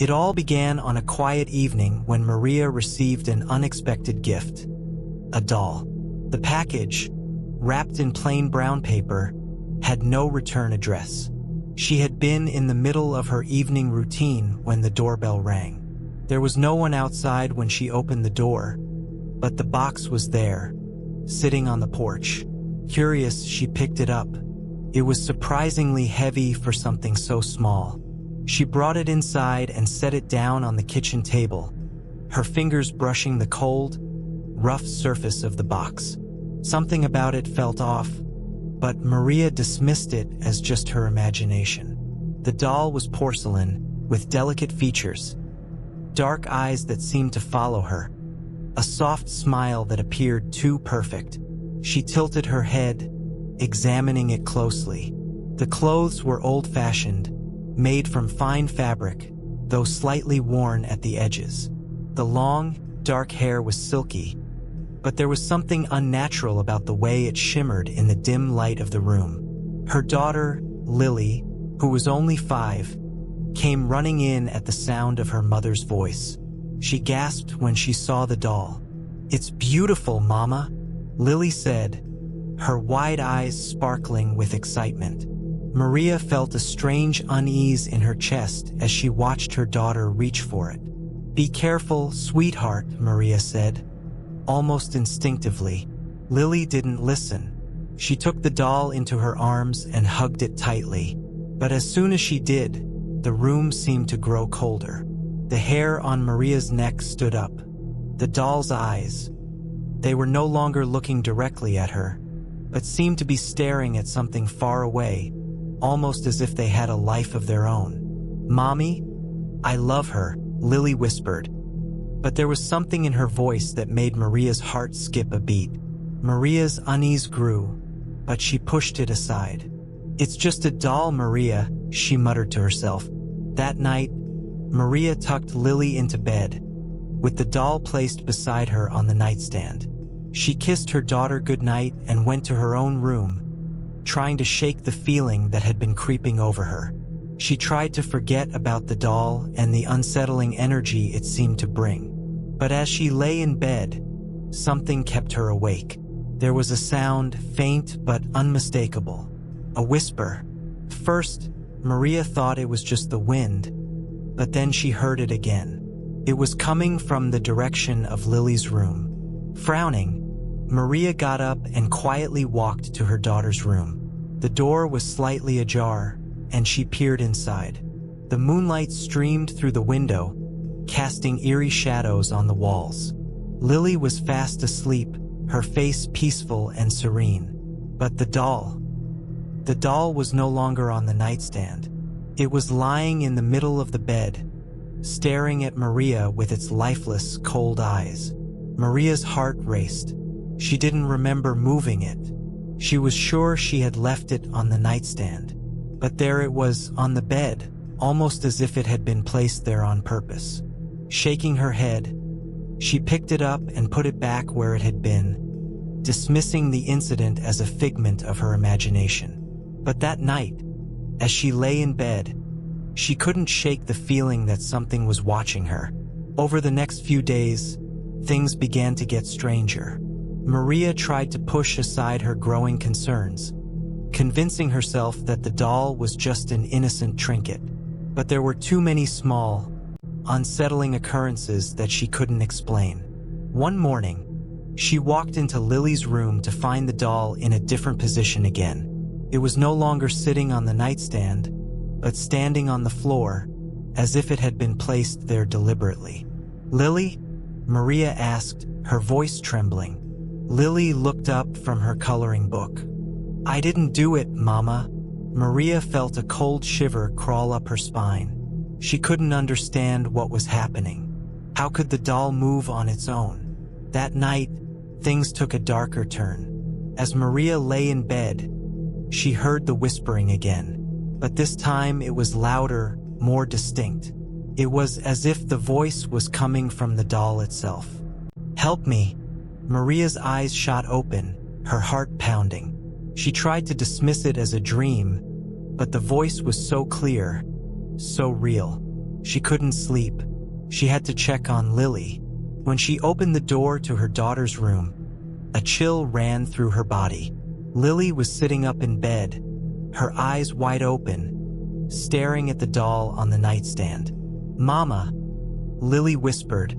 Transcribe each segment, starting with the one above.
It all began on a quiet evening when Maria received an unexpected gift: a doll. The package, wrapped in plain brown paper, had no return address. She had been in the middle of her evening routine when the doorbell rang. There was no one outside when she opened the door, but the box was there, sitting on the porch. Curious, she picked it up. It was surprisingly heavy for something so small. She brought it inside and set it down on the kitchen table, her fingers brushing the cold, rough surface of the box. Something about it felt off, but Maria dismissed it as just her imagination. The doll was porcelain, with delicate features, dark eyes that seemed to follow her, a soft smile that appeared too perfect. She tilted her head, examining it closely. The clothes were old-fashioned, made from fine fabric, though slightly worn at the edges. The long, dark hair was silky, but there was something unnatural about the way it shimmered in the dim light of the room. Her daughter, Lily, who was only 5, came running in at the sound of her mother's voice. She gasped when she saw the doll. "It's beautiful, Mama," Lily said, her wide eyes sparkling with excitement. Maria felt a strange unease in her chest as she watched her daughter reach for it. "Be careful, sweetheart," Maria said, almost instinctively. Lily didn't listen. She took the doll into her arms and hugged it tightly. But as soon as she did, the room seemed to grow colder. The hair on Maria's neck stood up. The doll's eyes, they were no longer looking directly at her, but seemed to be staring at something far away, almost as if they had a life of their own. "Mommy, I love her," Lily whispered. But there was something in her voice that made Maria's heart skip a beat. Maria's unease grew, but she pushed it aside. "It's just a doll, Maria," she muttered to herself. That night, Maria tucked Lily into bed, with the doll placed beside her on the nightstand. She kissed her daughter goodnight and went to her own room, trying to shake the feeling that had been creeping over her. She tried to forget about the doll and the unsettling energy it seemed to bring. But as she lay in bed, something kept her awake. There was a sound, faint but unmistakable. A whisper. First, Maria thought it was just the wind, but then she heard it again. It was coming from the direction of Lily's room. Frowning, Maria got up and quietly walked to her daughter's room. The door was slightly ajar, and she peered inside. The moonlight streamed through the window, casting eerie shadows on the walls. Lily was fast asleep, her face peaceful and serene. But the doll was no longer on the nightstand. It was lying in the middle of the bed, staring at Maria with its lifeless, cold eyes. Maria's heart raced. She didn't remember moving it. She was sure she had left it on the nightstand. But there it was on the bed, almost as if it had been placed there on purpose. Shaking her head, she picked it up and put it back where it had been, dismissing the incident as a figment of her imagination. But that night, as she lay in bed, she couldn't shake the feeling that something was watching her. Over the next few days, things began to get stranger. Maria tried to push aside her growing concerns, convincing herself that the doll was just an innocent trinket. But there were too many small, unsettling occurrences that she couldn't explain. One morning, she walked into Lily's room to find the doll in a different position again. It was no longer sitting on the nightstand, but standing on the floor, as if it had been placed there deliberately. "Lily?" Maria asked, her voice trembling. Lily looked up from her coloring book. "I didn't do it, Mama." Maria felt a cold shiver crawl up her spine. She couldn't understand what was happening. How could the doll move on its own? That night, things took a darker turn. As Maria lay in bed, she heard the whispering again. But this time it was louder, more distinct. It was as if the voice was coming from the doll itself. "Help me." Maria's eyes shot open, her heart pounding. She tried to dismiss it as a dream, but the voice was so clear, so real. She couldn't sleep. She had to check on Lily. When she opened the door to her daughter's room, a chill ran through her body. Lily was sitting up in bed, her eyes wide open, staring at the doll on the nightstand. "Mama," Lily whispered,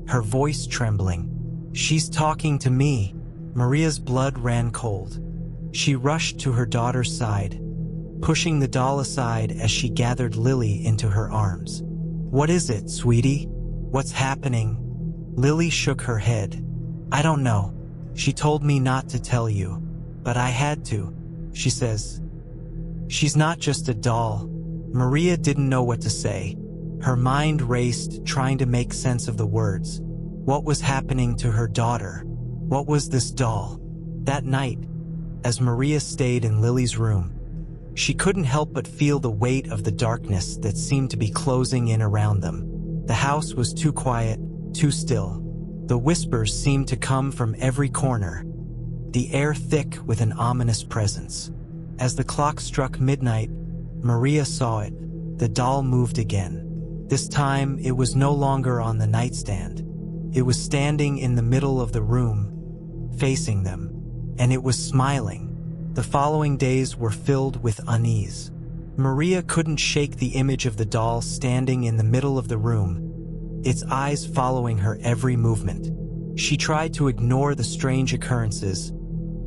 her voice trembling. "She's talking to me." Maria's blood ran cold. She rushed to her daughter's side, pushing the doll aside as she gathered Lily into her arms. "What is it, sweetie? What's happening?" Lily shook her head. "I don't know. She told me not to tell you, but I had to," she says. "She's not just a doll." Maria didn't know what to say. Her mind raced, trying to make sense of the words. What was happening to her daughter? What was this doll? That night, as Maria stayed in Lily's room, she couldn't help but feel the weight of the darkness that seemed to be closing in around them. The house was too quiet, too still. The whispers seemed to come from every corner, the air thick with an ominous presence. As the clock struck midnight, Maria saw it. The doll moved again. This time, it was no longer on the nightstand. It was standing in the middle of the room, facing them, and it was smiling. The following days were filled with unease. Maria couldn't shake the image of the doll standing in the middle of the room, its eyes following her every movement. She tried to ignore the strange occurrences,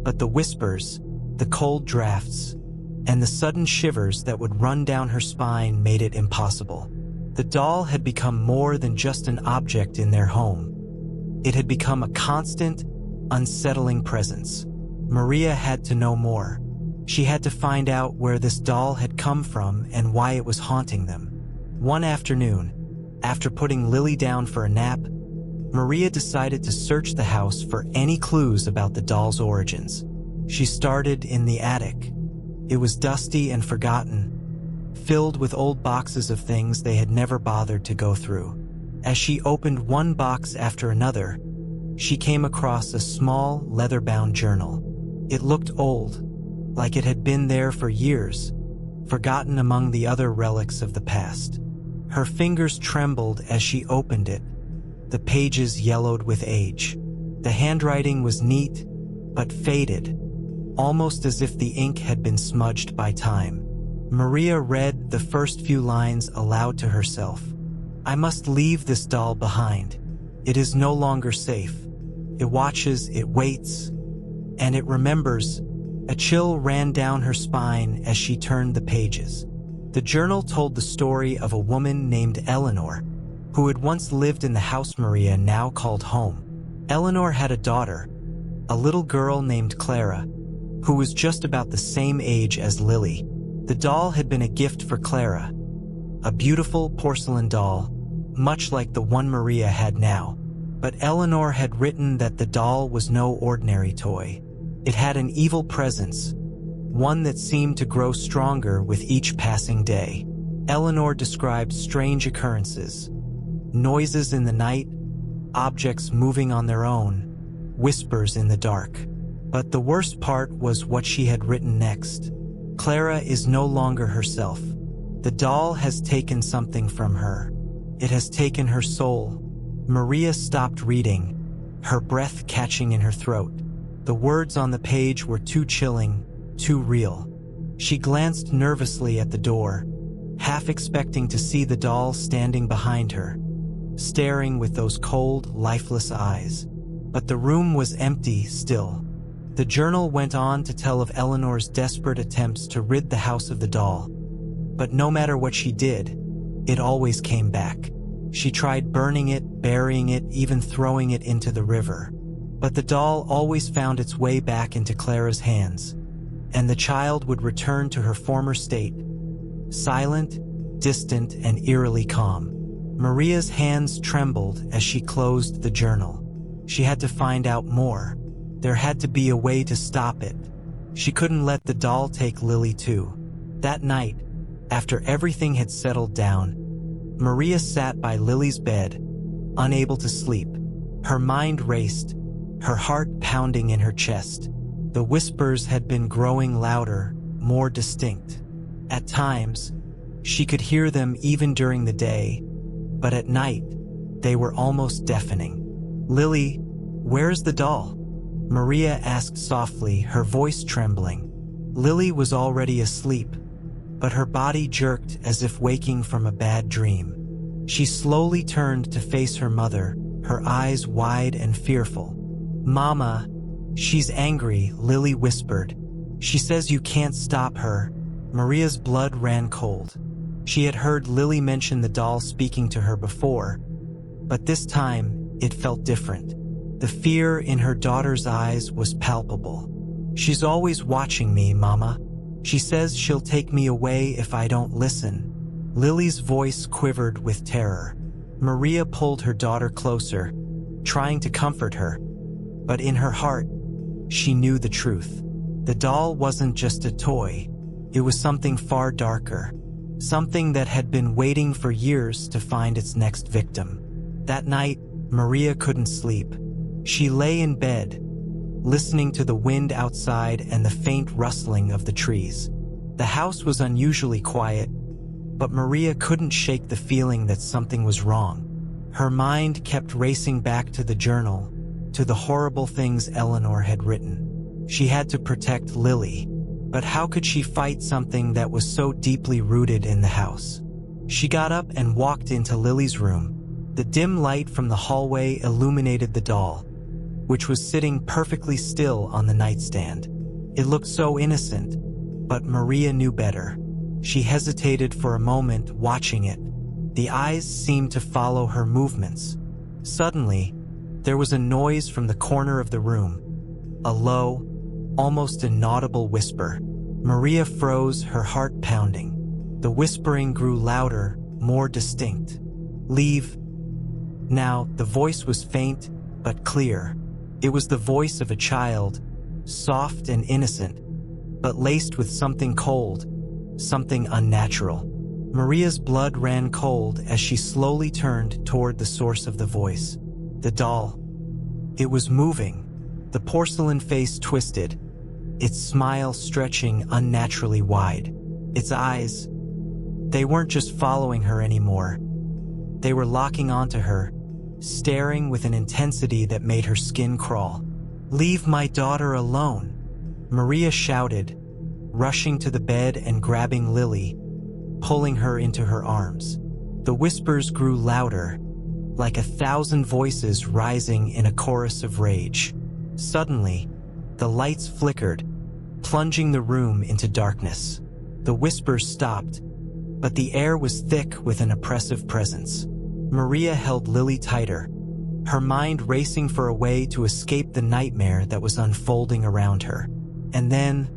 but the whispers, the cold drafts, and the sudden shivers that would run down her spine made it impossible. The doll had become more than just an object in their home. It had become a constant, unsettling presence. Maria had to know more. She had to find out where this doll had come from and why it was haunting them. One afternoon, after putting Lily down for a nap, Maria decided to search the house for any clues about the doll's origins. She started in the attic. It was dusty and forgotten, filled with old boxes of things they had never bothered to go through. As she opened one box after another, she came across a small, leather-bound journal. It looked old, like it had been there for years, forgotten among the other relics of the past. Her fingers trembled as she opened it, the pages yellowed with age. The handwriting was neat, but faded, almost as if the ink had been smudged by time. Maria read the first few lines aloud to herself. "I must leave this doll behind. It is no longer safe. It watches, it waits, and it remembers." A chill ran down her spine as she turned the pages. The journal told the story of a woman named Eleanor, who had once lived in the house Maria now called home. Eleanor had a daughter, a little girl named Clara, who was just about the same age as Lily. The doll had been a gift for Clara, a beautiful porcelain doll, much like the one Maria had now. But Eleanor had written that the doll was no ordinary toy. It had an evil presence, one that seemed to grow stronger with each passing day. Eleanor described strange occurrences, noises in the night, objects moving on their own, whispers in the dark. But the worst part was what she had written next. "Clara is no longer herself. The doll has taken something from her. It has taken her soul." Maria stopped reading, her breath catching in her throat. The words on the page were too chilling, too real. She glanced nervously at the door, half expecting to see the doll standing behind her, staring with those cold, lifeless eyes. But the room was empty still. The journal went on to tell of Eleanor's desperate attempts to rid the house of the doll. But no matter what she did, it always came back. She tried burning it, burying it, even throwing it into the river. But the doll always found its way back into Clara's hands, and the child would return to her former state, silent, distant, and eerily calm. Maria's hands trembled as she closed the journal. She had to find out more. There had to be a way to stop it. She couldn't let the doll take Lily too. That night, after everything had settled down, Maria sat by Lily's bed, unable to sleep. Her mind raced, her heart pounding in her chest. The whispers had been growing louder, more distinct. At times, She could hear them even during the day, but at night, they were almost deafening. "Lily, where's the doll?" Maria asked softly, her voice trembling. Lily was already asleep, but her body jerked as if waking from a bad dream. She slowly turned to face her mother, her eyes wide and fearful. "Mama, she's angry," Lily whispered. "She says you can't stop her." Maria's blood ran cold. She had heard Lily mention the doll speaking to her before, but this time it felt different. The fear in her daughter's eyes was palpable. "She's always watching me, Mama. She says she'll take me away if I don't listen." Lily's voice quivered with terror. Maria pulled her daughter closer, trying to comfort her, but in her heart, she knew the truth. The doll wasn't just a toy. It was something far darker, something that had been waiting for years to find its next victim. That night, Maria couldn't sleep. She lay in bed, listening to the wind outside and the faint rustling of the trees. The house was unusually quiet, but Maria couldn't shake the feeling that something was wrong. Her mind kept racing back to the journal, to the horrible things Eleanor had written. She had to protect Lily, but how could she fight something that was so deeply rooted in the house? She got up and walked into Lily's room. The dim light from the hallway illuminated the doll, which was sitting perfectly still on the nightstand. It looked so innocent, but Maria knew better. She hesitated for a moment, watching it. The eyes seemed to follow her movements. Suddenly, there was a noise from the corner of the room, a low, almost inaudible whisper. Maria froze, her heart pounding. The whispering grew louder, more distinct. "Leave." Now, the voice was faint, but clear. It was the voice of a child, soft and innocent, but laced with something cold, something unnatural. Maria's blood ran cold as she slowly turned toward the source of the voice. The doll. It was moving, the porcelain face twisted, its smile stretching unnaturally wide. Its eyes, they weren't just following her anymore. They were locking onto her, staring with an intensity that made her skin crawl. "Leave my daughter alone," Maria shouted, rushing to the bed and grabbing Lily, pulling her into her arms. The whispers grew louder, like 1,000 voices rising in a chorus of rage. Suddenly, the lights flickered, plunging the room into darkness. The whispers stopped, but the air was thick with an oppressive presence. Maria held Lily tighter, her mind racing for a way to escape the nightmare that was unfolding around her. And then,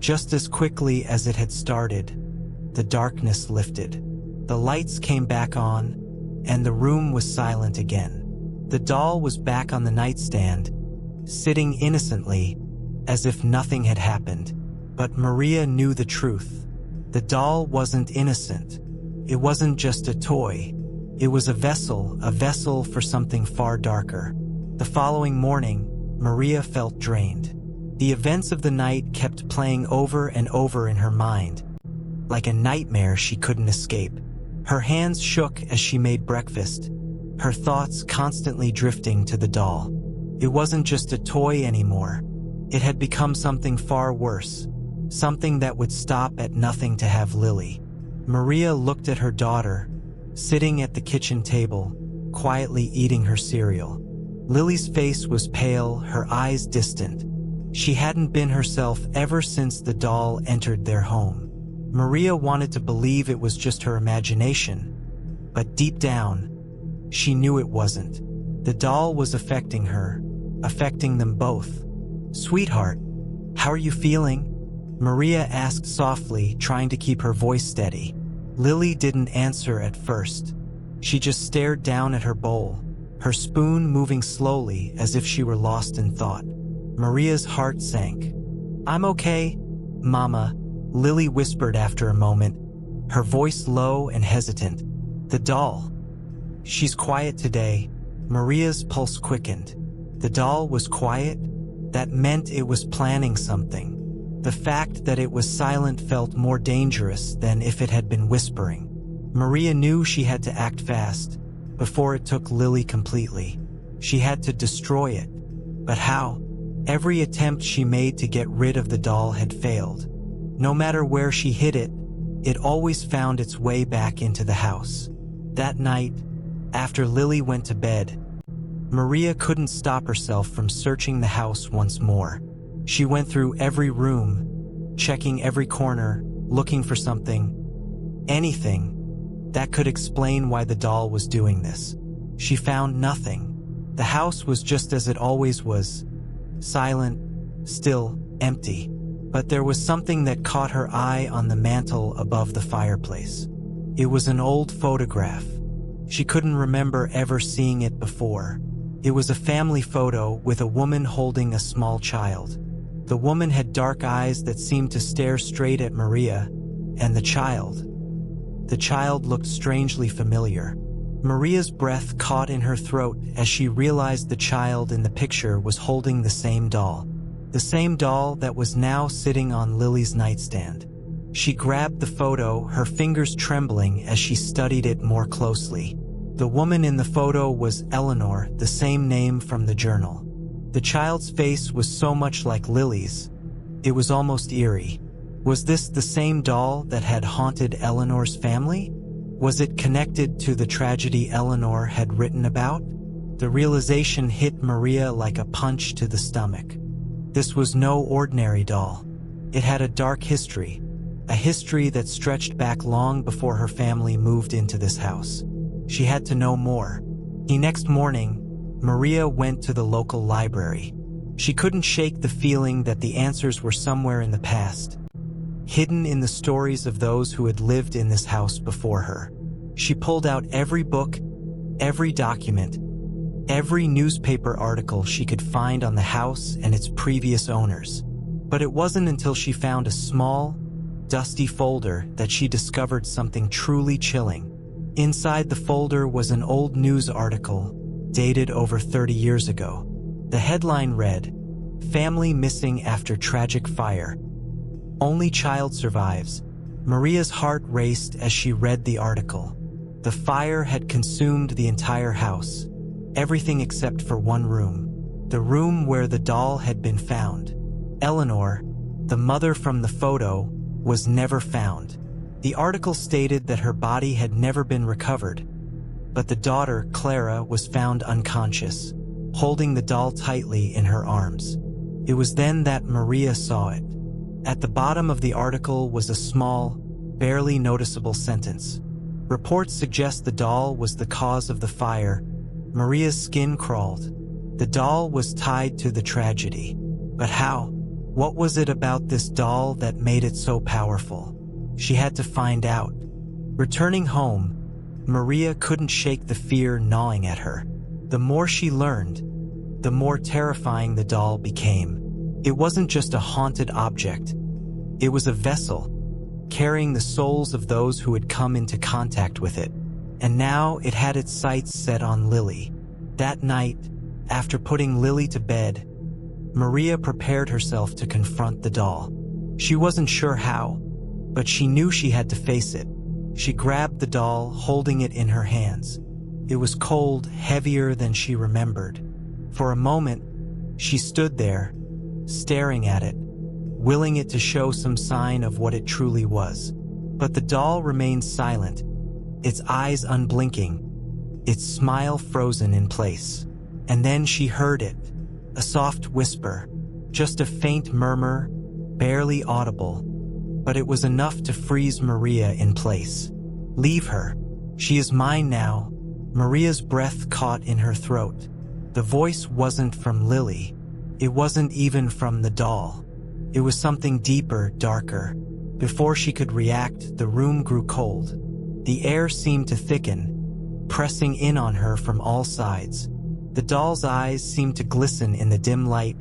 just as quickly as it had started, the darkness lifted. The lights came back on, and the room was silent again. The doll was back on the nightstand, sitting innocently, as if nothing had happened. But Maria knew the truth. The doll wasn't innocent. It wasn't just a toy. It was a vessel for something far darker. The following morning, Maria felt drained. The events of the night kept playing over and over in her mind, like a nightmare she couldn't escape. Her hands shook as she made breakfast, her thoughts constantly drifting to the doll. It wasn't just a toy anymore. It had become something far worse, something that would stop at nothing to have Lily. Maria looked at her daughter, sitting at the kitchen table, quietly eating her cereal. Lily's face was pale, her eyes distant. She hadn't been herself ever since the doll entered their home. Maria wanted to believe it was just her imagination, but deep down, she knew it wasn't. The doll was affecting her, affecting them both. "Sweetheart, how are you feeling?" Maria asked softly, trying to keep her voice steady. Lily didn't answer at first. She just stared down at her bowl, her spoon moving slowly as if she were lost in thought. Maria's heart sank. "I'm okay, Mama," Lily whispered after a moment, her voice low and hesitant. "The doll. She's quiet today." Maria's pulse quickened. The doll was quiet? That meant it was planning something. The fact that it was silent felt more dangerous than if it had been whispering. Maria knew she had to act fast, before it took Lily completely. She had to destroy it. But how? Every attempt she made to get rid of the doll had failed. No matter where she hid it, it always found its way back into the house. That night, after Lily went to bed, Maria couldn't stop herself from searching the house once more. She went through every room, checking every corner, looking for something, anything, that could explain why the doll was doing this. She found nothing. The house was just as it always was, silent, still, empty. But there was something that caught her eye on the mantel above the fireplace. It was an old photograph. She couldn't remember ever seeing it before. It was a family photo with a woman holding a small child. The woman had dark eyes that seemed to stare straight at Maria, and the child looked strangely familiar. Maria's breath caught in her throat as she realized the child in the picture was holding the same doll that was now sitting on Lily's nightstand. She grabbed the photo, her fingers trembling as she studied it more closely. The woman in the photo was Eleanor, the same name from the journal. The child's face was so much like Lily's, it was almost eerie. Was this the same doll that had haunted Eleanor's family? Was it connected to the tragedy Eleanor had written about? The realization hit Maria like a punch to the stomach. This was no ordinary doll. It had a dark history, a history that stretched back long before her family moved into this house. She had to know more. The next morning, Maria went to the local library. She couldn't shake the feeling that the answers were somewhere in the past, hidden in the stories of those who had lived in this house before her. She pulled out every book, every document, every newspaper article she could find on the house and its previous owners. But it wasn't until she found a small, dusty folder that she discovered something truly chilling. Inside the folder was an old news article, dated over 30 years ago. The headline read, "Family missing after tragic fire. Only child survives." Maria's heart raced as she read the article. The fire had consumed the entire house, everything except for one room, the room where the doll had been found. Eleanor, the mother from the photo, was never found. The article stated that her body had never been recovered, but the daughter, Clara, was found unconscious, holding the doll tightly in her arms. It was then that Maria saw it. At the bottom of the article was a small, barely noticeable sentence. "Reports suggest the doll was the cause of the fire." Maria's skin crawled. The doll was tied to the tragedy. But how? What was it about this doll that made it so powerful? She had to find out. Returning home, Maria couldn't shake the fear gnawing at her. The more she learned, the more terrifying the doll became. It wasn't just a haunted object. It was a vessel, carrying the souls of those who had come into contact with it. And now it had its sights set on Lily. That night, after putting Lily to bed, Maria prepared herself to confront the doll. She wasn't sure how, but she knew she had to face it. She grabbed the doll, holding it in her hands. It was cold, heavier than she remembered. For a moment, she stood there, staring at it, willing it to show some sign of what it truly was. But the doll remained silent, its eyes unblinking, its smile frozen in place. And then she heard it, a soft whisper, just a faint murmur, barely audible, but it was enough to freeze Maria in place. "Leave her. She is mine now." Maria's breath caught in her throat. The voice wasn't from Lily. It wasn't even from the doll. It was something deeper, darker. Before she could react, the room grew cold. The air seemed to thicken, pressing in on her from all sides. The doll's eyes seemed to glisten in the dim light,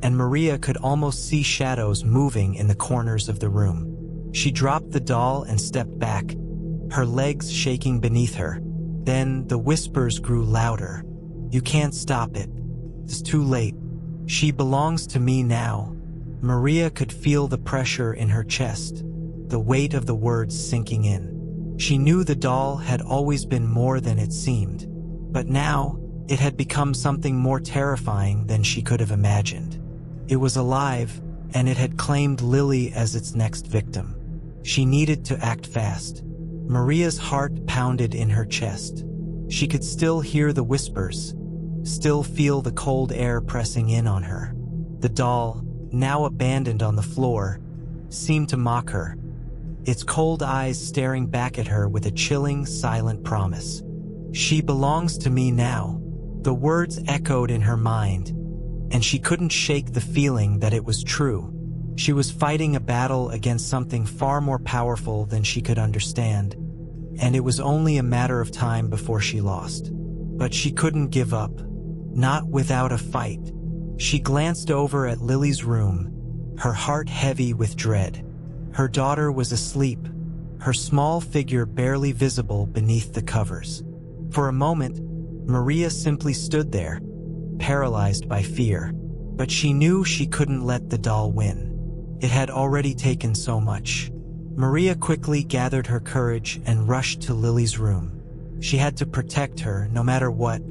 and Maria could almost see shadows moving in the corners of the room. She dropped the doll and stepped back, her legs shaking beneath her. Then the whispers grew louder. "You can't stop it. It's too late. She belongs to me now." Maria could feel the pressure in her chest, the weight of the words sinking in. She knew the doll had always been more than it seemed, but now it had become something more terrifying than she could have imagined. It was alive, and it had claimed Lily as its next victim. She needed to act fast. Maria's heart pounded in her chest. She could still hear the whispers, still feel the cold air pressing in on her. The doll, now abandoned on the floor, seemed to mock her, its cold eyes staring back at her with a chilling, silent promise. "She belongs to me now." The words echoed in her mind, and she couldn't shake the feeling that it was true. She was fighting a battle against something far more powerful than she could understand, and it was only a matter of time before she lost. But she couldn't give up, not without a fight. She glanced over at Lily's room, her heart heavy with dread. Her daughter was asleep, her small figure barely visible beneath the covers. For a moment, Maria simply stood there, paralyzed by fear. But she knew she couldn't let the doll win. It had already taken so much. Maria quickly gathered her courage and rushed to Lily's room. She had to protect her no matter what.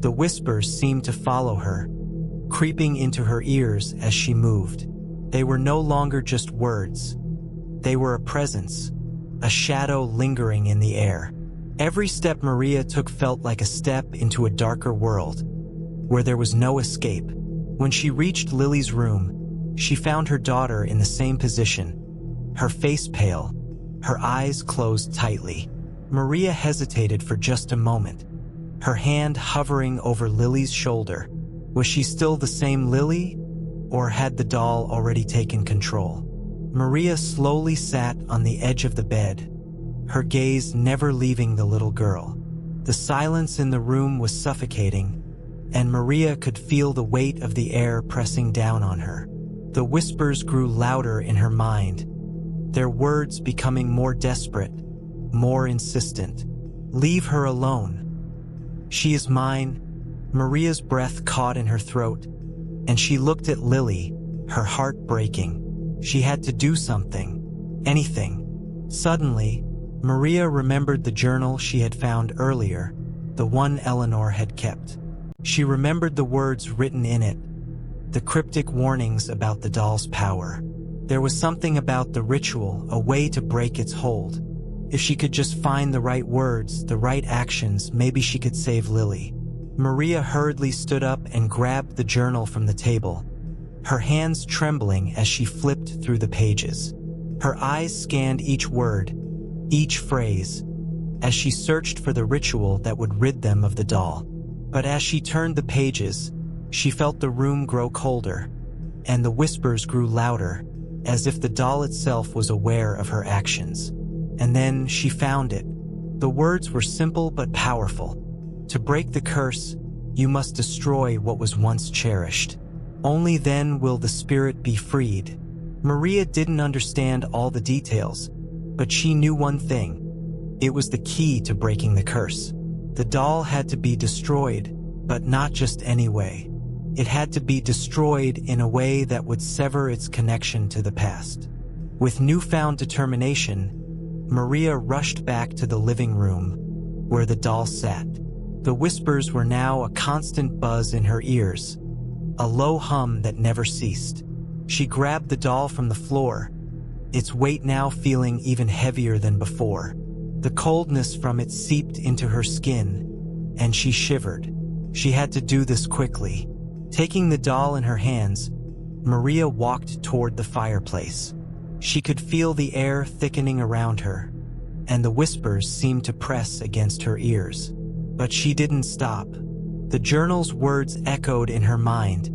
The whispers seemed to follow her, creeping into her ears as she moved. They were no longer just words. They were a presence, a shadow lingering in the air. Every step Maria took felt like a step into a darker world, where there was no escape. When she reached Lily's room, she found her daughter in the same position, her face pale, her eyes closed tightly. Maria hesitated for just a moment, her hand hovering over Lily's shoulder. Was she still the same Lily, or had the doll already taken control? Maria slowly sat on the edge of the bed, her gaze never leaving the little girl. The silence in the room was suffocating, and Maria could feel the weight of the air pressing down on her. The whispers grew louder in her mind, their words becoming more desperate, more insistent. "Leave her alone. She is mine." Maria's breath caught in her throat, and she looked at Lily, her heart breaking. She had to do something, anything. Suddenly, Maria remembered the journal she had found earlier, the one Eleanor had kept. She remembered the words written in it, the cryptic warnings about the doll's power. There was something about the ritual, a way to break its hold. If she could just find the right words, the right actions, maybe she could save Lily. Maria hurriedly stood up and grabbed the journal from the table, her hands trembling as she flipped through the pages. Her eyes scanned each word, each phrase, as she searched for the ritual that would rid them of the doll. But as she turned the pages, she felt the room grow colder, and the whispers grew louder, as if the doll itself was aware of her actions. And then she found it. The words were simple but powerful. "To break the curse, you must destroy what was once cherished. Only then will the spirit be freed." Maria didn't understand all the details, but she knew one thing. It was the key to breaking the curse. The doll had to be destroyed, but not just any way. It had to be destroyed in a way that would sever its connection to the past. With newfound determination, Maria rushed back to the living room, where the doll sat. The whispers were now a constant buzz in her ears, a low hum that never ceased. She grabbed the doll from the floor, its weight now feeling even heavier than before. The coldness from it seeped into her skin, and she shivered. She had to do this quickly. Taking the doll in her hands, Maria walked toward the fireplace. She could feel the air thickening around her, and the whispers seemed to press against her ears. But she didn't stop. The journal's words echoed in her mind,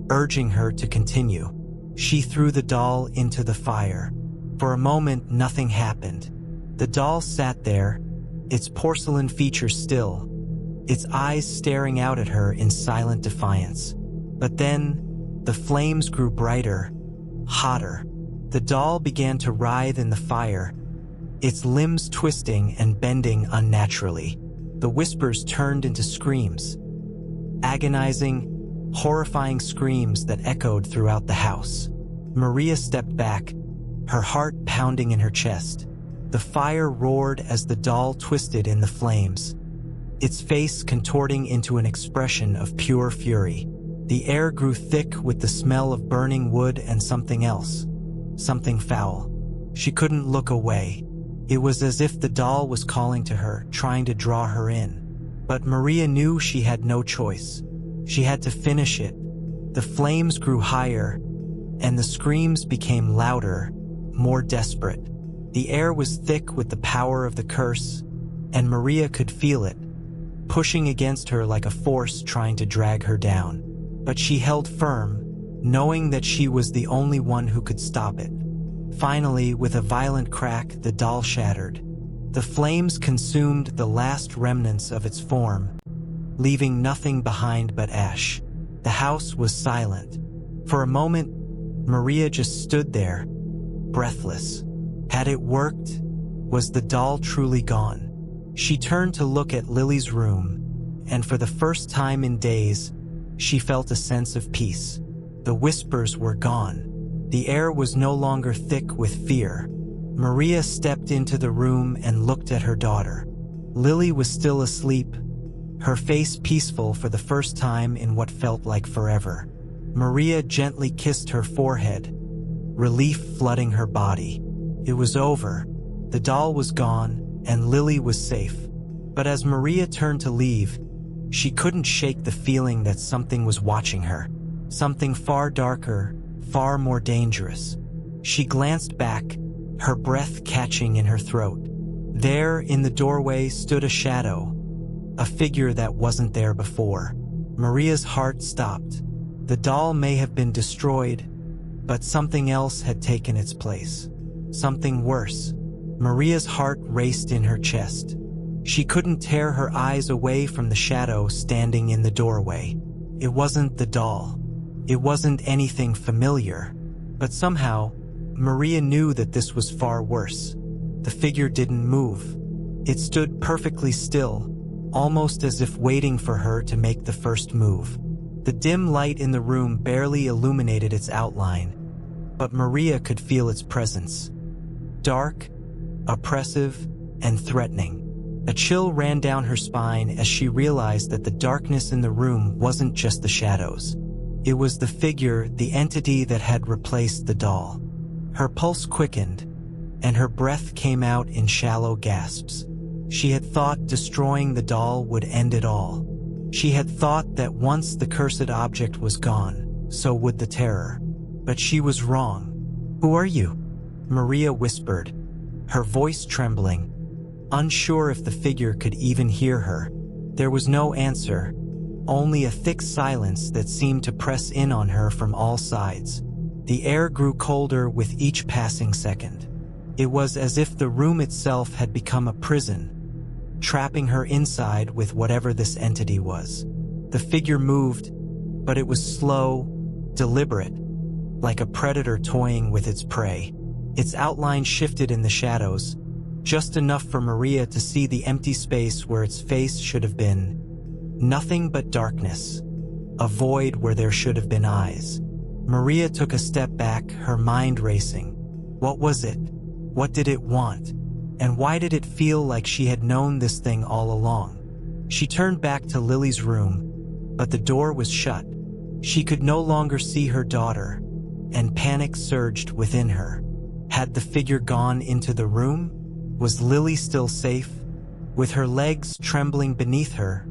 urging her to continue. She threw the doll into the fire. For a moment, nothing happened. The doll sat there, its porcelain features still, its eyes staring out at her in silent defiance. But then, the flames grew brighter, hotter. The doll began to writhe in the fire, its limbs twisting and bending unnaturally. The whispers turned into screams, agonizing, horrifying screams that echoed throughout the house. Maria stepped back, her heart pounding in her chest. The fire roared as the doll twisted in the flames, its face contorting into an expression of pure fury. The air grew thick with the smell of burning wood and something else. Something foul. She couldn't look away. It was as if the doll was calling to her, trying to draw her in. But Maria knew she had no choice. She had to finish it. The flames grew higher, and the screams became louder, more desperate. The air was thick with the power of the curse, and Maria could feel it, pushing against her like a force trying to drag her down. But she held firm, knowing that she was the only one who could stop it. Finally, with a violent crack, the doll shattered. The flames consumed the last remnants of its form, leaving nothing behind but ash. The house was silent. For a moment, Maria just stood there, breathless. Had it worked? Was the doll truly gone? She turned to look at Lily's room, and for the first time in days, she felt a sense of peace. The whispers were gone. The air was no longer thick with fear. Maria stepped into the room and looked at her daughter. Lily was still asleep, her face peaceful for the first time in what felt like forever. Maria gently kissed her forehead, relief flooding her body. It was over. The doll was gone, and Lily was safe. But as Maria turned to leave, she couldn't shake the feeling that something was watching her. Something far darker, far more dangerous. She glanced back, her breath catching in her throat. There, in the doorway, stood a shadow, a figure that wasn't there before. Maria's heart stopped. The doll may have been destroyed, but something else had taken its place. Something worse. Maria's heart raced in her chest. She couldn't tear her eyes away from the shadow standing in the doorway. It wasn't the doll. It wasn't anything familiar. But somehow, Maria knew that this was far worse. The figure didn't move. It stood perfectly still, almost as if waiting for her to make the first move. The dim light in the room barely illuminated its outline, but Maria could feel its presence. Dark, oppressive, and threatening. A chill ran down her spine as she realized that the darkness in the room wasn't just the shadows. It was the figure, the entity that had replaced the doll. Her pulse quickened, and her breath came out in shallow gasps. She had thought destroying the doll would end it all. She had thought that once the cursed object was gone, so would the terror. But she was wrong. "Who are you?" Maria whispered, her voice trembling, unsure if the figure could even hear her. There was no answer, only a thick silence that seemed to press in on her from all sides. The air grew colder with each passing second. It was as if the room itself had become a prison, trapping her inside with whatever this entity was. The figure moved, but it was slow, deliberate, like a predator toying with its prey. Its outline shifted in the shadows, just enough for Maria to see the empty space where its face should have been. Nothing but darkness, a void where there should have been eyes. Maria took a step back, her mind racing. What was it? What did it want? And why did it feel like she had known this thing all along? She turned back to Lily's room, but the door was shut. She could no longer see her daughter, and panic surged within her. Had the figure gone into the room? Was Lily still safe? With her legs trembling beneath her,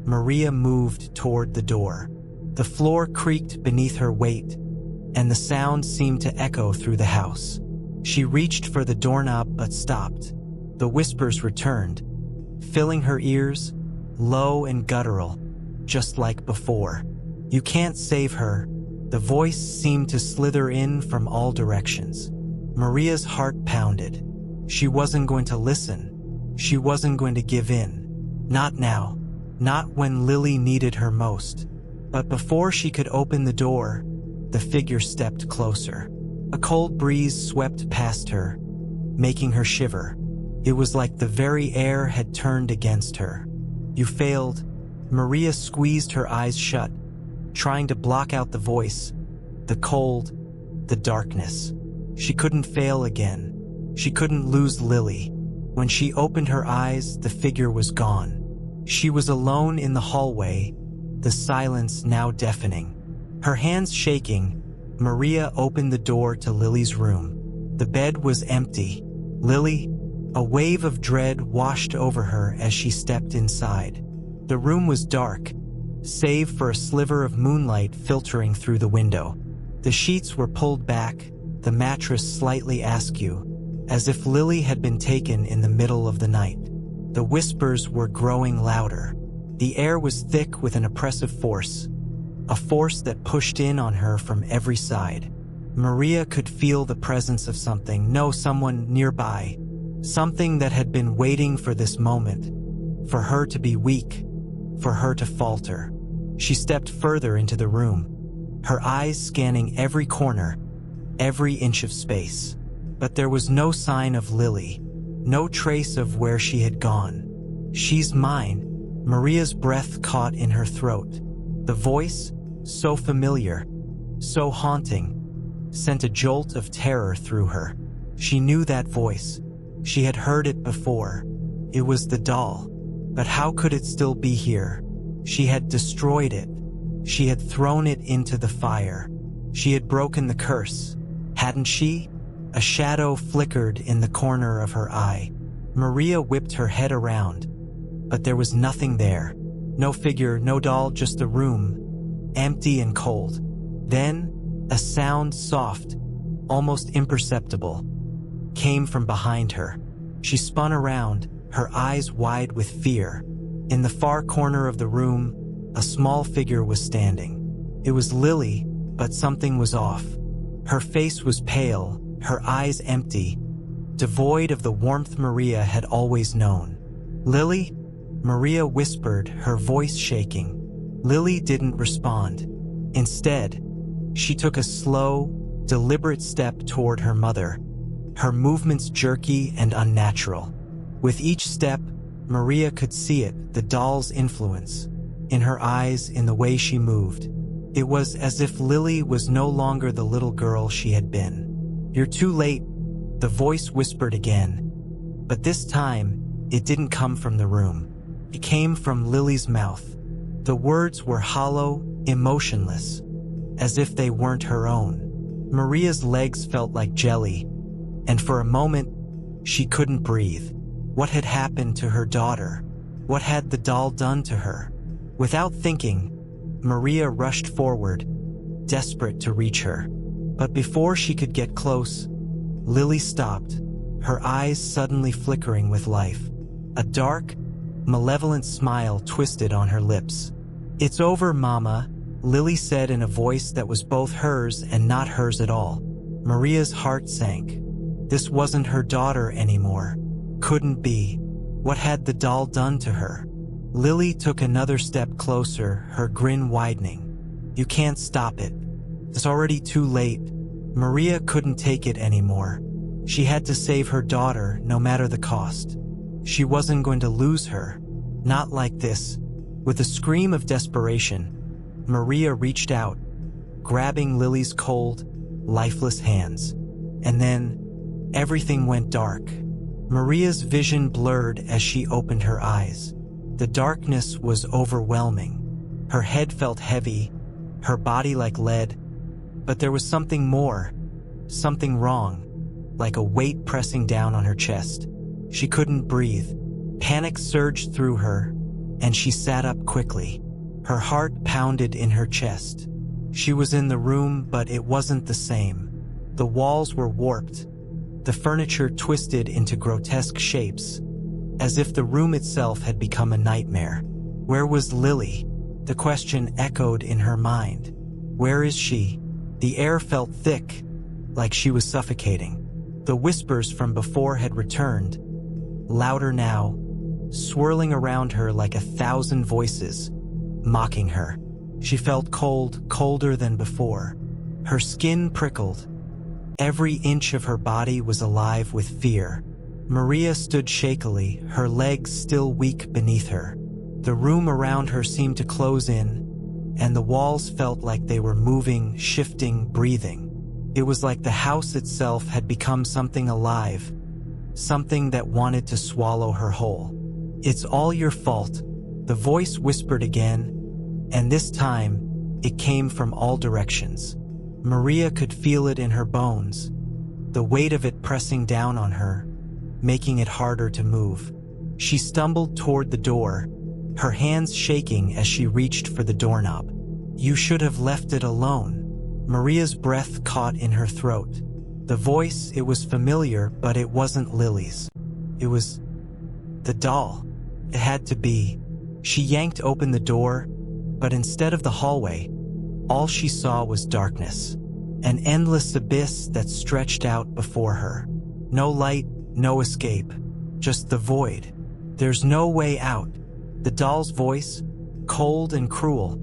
Maria moved toward the door. The floor creaked beneath her weight, and the sound seemed to echo through the house. She reached for the doorknob but stopped. The whispers returned, filling her ears, low and guttural, just like before. "You can't save her." The voice seemed to slither in from all directions. Maria's heart pounded. She wasn't going to listen. She wasn't going to give in. Not now. Not when Lily needed her most. But before she could open the door, the figure stepped closer. A cold breeze swept past her, making her shiver. It was like the very air had turned against her. "You failed." Maria squeezed her eyes shut, trying to block out the voice, the cold, the darkness. She couldn't fail again. She couldn't lose Lily. When she opened her eyes, the figure was gone. She was alone in the hallway, the silence now deafening. Her hands shaking, Maria opened the door to Lily's room. The bed was empty. Lily, a wave of dread washed over her as she stepped inside. The room was dark, save for a sliver of moonlight filtering through the window. The sheets were pulled back, the mattress slightly askew, as if Lily had been taken in the middle of the night. The whispers were growing louder. The air was thick with an oppressive force, a force that pushed in on her from every side. Maria could feel the presence of someone nearby, something that had been waiting for this moment, for her to be weak, for her to falter. She stepped further into the room, her eyes scanning every corner, every inch of space. But there was no sign of Lily, no trace of where she had gone. "She's mine," Maria's breath caught in her throat. The voice, so familiar, so haunting, sent a jolt of terror through her. She knew that voice. She had heard it before. It was the doll. But how could it still be here? She had destroyed it. She had thrown it into the fire. She had broken the curse, hadn't she? A shadow flickered in the corner of her eye. Maria whipped her head around, but there was nothing there. No figure, no doll, just the room, empty and cold. Then, a sound, soft, almost imperceptible, came from behind her. She spun around, her eyes wide with fear. In the far corner of the room, a small figure was standing. It was Lily, but something was off. Her face was pale, her eyes empty, devoid of the warmth Maria had always known. "Lily?" Maria whispered, her voice shaking. Lily didn't respond. Instead, she took a slow, deliberate step toward her mother, her movements jerky and unnatural. With each step, Maria could see it, the doll's influence, in her eyes, in the way she moved. It was as if Lily was no longer the little girl she had been. "You're too late," the voice whispered again. But this time, it didn't come from the room. It came from Lily's mouth. The words were hollow, emotionless, as if they weren't her own. Maria's legs felt like jelly, and for a moment, she couldn't breathe. What had happened to her daughter? What had the doll done to her? Without thinking, Maria rushed forward, desperate to reach her. But before she could get close, Lily stopped, her eyes suddenly flickering with life. A dark, malevolent smile twisted on her lips. "It's over, Mama," Lily said in a voice that was both hers and not hers at all. Maria's heart sank. This wasn't her daughter anymore. Couldn't be. What had the doll done to her? Lily took another step closer, her grin widening. "You can't stop it. It's already too late." Maria couldn't take it anymore. She had to save her daughter, no matter the cost. She wasn't going to lose her. Not like this. With a scream of desperation, Maria reached out, grabbing Lily's cold, lifeless hands. And then, everything went dark. Maria's vision blurred as she opened her eyes. The darkness was overwhelming. Her head felt heavy, her body like lead. But there was something more, something wrong, like a weight pressing down on her chest. She couldn't breathe. Panic surged through her, and she sat up quickly. Her heart pounded in her chest. She was in the room, but it wasn't the same. The walls were warped, the furniture twisted into grotesque shapes, as if the room itself had become a nightmare. Where was Lily? The question echoed in her mind. Where is she? The air felt thick, like she was suffocating. The whispers from before had returned, louder now, swirling around her like 1,000 voices, mocking her. She felt cold, colder than before. Her skin prickled. Every inch of her body was alive with fear. Maria stood shakily, her legs still weak beneath her. The room around her seemed to close in, and the walls felt like they were moving, shifting, breathing. It was like the house itself had become something alive, something that wanted to swallow her whole. "It's all your fault," the voice whispered again, and this time it came from all directions. Maria could feel it in her bones, the weight of it pressing down on her, making it harder to move. She stumbled toward the door, her hands shaking as she reached for the doorknob. "You should have left it alone." Maria's breath caught in her throat. The voice, it was familiar, but it wasn't Lily's. It was the doll. It had to be. She yanked open the door, but instead of the hallway, all she saw was darkness. An endless abyss that stretched out before her. No light, no escape, just the void. "There's no way out." The doll's voice, cold and cruel,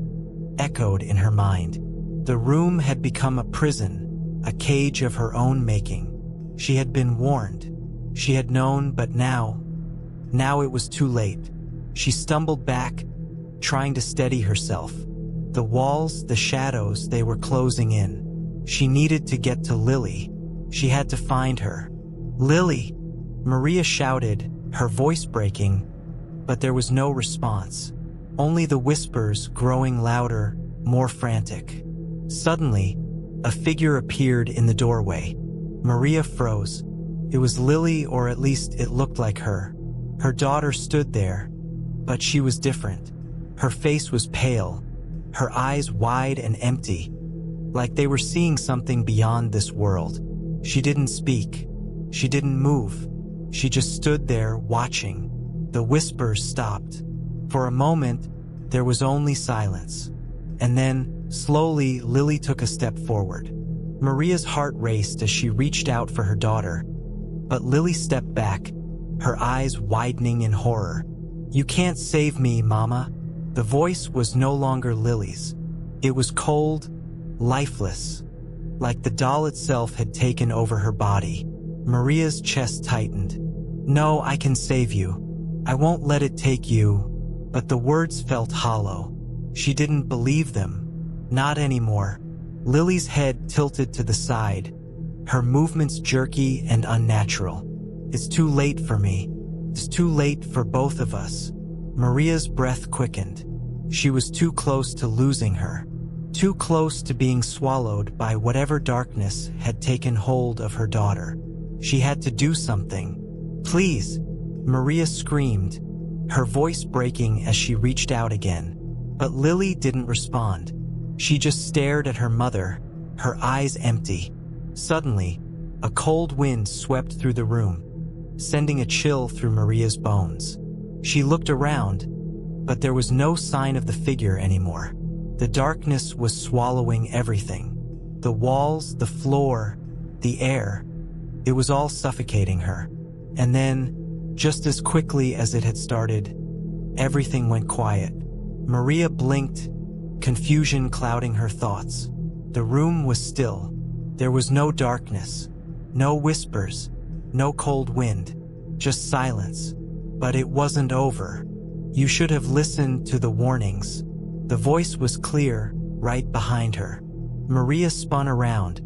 echoed in her mind. The room had become a prison, a cage of her own making. She had been warned. She had known, but now it was too late. She stumbled back, trying to steady herself. The walls, the shadows, they were closing in. She needed to get to Lily. She had to find her. "Lily!" Maria shouted, her voice breaking, but there was no response. Only the whispers growing louder, more frantic. Suddenly, a figure appeared in the doorway. Maria froze. It was Lily, or at least it looked like her. Her daughter stood there, but she was different. Her face was pale, her eyes wide and empty, like they were seeing something beyond this world. She didn't speak. She didn't move. She just stood there watching. The whispers stopped. For a moment, there was only silence. And then, slowly, Lily took a step forward. Maria's heart raced as she reached out for her daughter. But Lily stepped back, her eyes widening in horror. "You can't save me, Mama." The voice was no longer Lily's. It was cold, lifeless, like the doll itself had taken over her body. Maria's chest tightened. "No, I can save you. I won't let it take you." But the words felt hollow. She didn't believe them. Not anymore. Lily's head tilted to the side, her movements jerky and unnatural. "It's too late for me. It's too late for both of us." Maria's breath quickened. She was too close to losing her. Too close to being swallowed by whatever darkness had taken hold of her daughter. She had to do something. "Please!" Maria screamed, her voice breaking as she reached out again. But Lily didn't respond. She just stared at her mother, her eyes empty. Suddenly, a cold wind swept through the room, sending a chill through Maria's bones. She looked around, but there was no sign of the figure anymore. The darkness was swallowing everything. The walls, the floor, the air. It was all suffocating her. And then, just as quickly as it had started, everything went quiet. Maria blinked, confusion clouding her thoughts. The room was still. There was no darkness, no whispers, no cold wind, just silence. But it wasn't over. "You should have listened to the warnings." The voice was clear, right behind her. Maria spun around,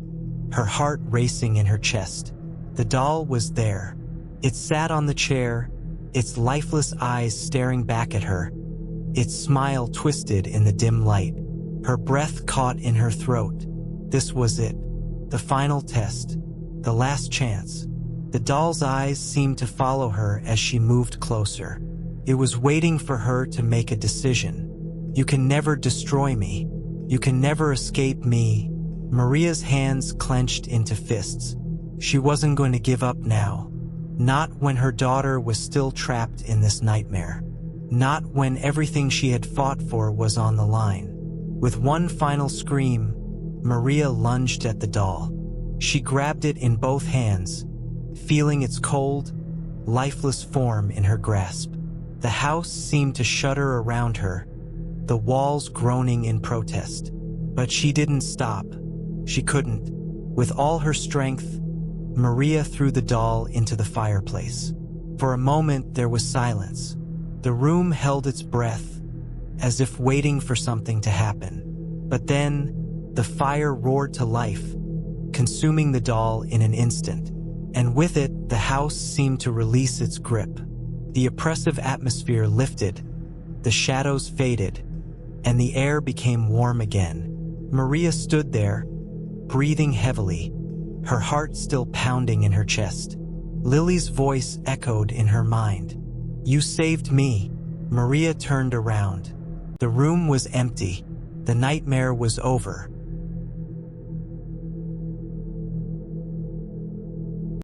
her heart racing in her chest. The doll was there. It sat on the chair, its lifeless eyes staring back at her, its smile twisted in the dim light. Her breath caught in her throat. This was it. The final test. The last chance. The doll's eyes seemed to follow her as she moved closer. It was waiting for her to make a decision. "You can never destroy me. You can never escape me." Maria's hands clenched into fists. She wasn't going to give up now. Not when her daughter was still trapped in this nightmare. Not when everything she had fought for was on the line. With one final scream, Maria lunged at the doll. She grabbed it in both hands, feeling its cold, lifeless form in her grasp. The house seemed to shudder around her, the walls groaning in protest. But she didn't stop. She couldn't. With all her strength, Maria threw the doll into the fireplace. For a moment, there was silence. The room held its breath, as if waiting for something to happen. But then, the fire roared to life, consuming the doll in an instant. And with it, the house seemed to release its grip. The oppressive atmosphere lifted, the shadows faded, and the air became warm again. Maria stood there, breathing heavily, her heart still pounding in her chest. Lily's voice echoed in her mind. "You saved me." Maria turned around. The room was empty. The nightmare was over.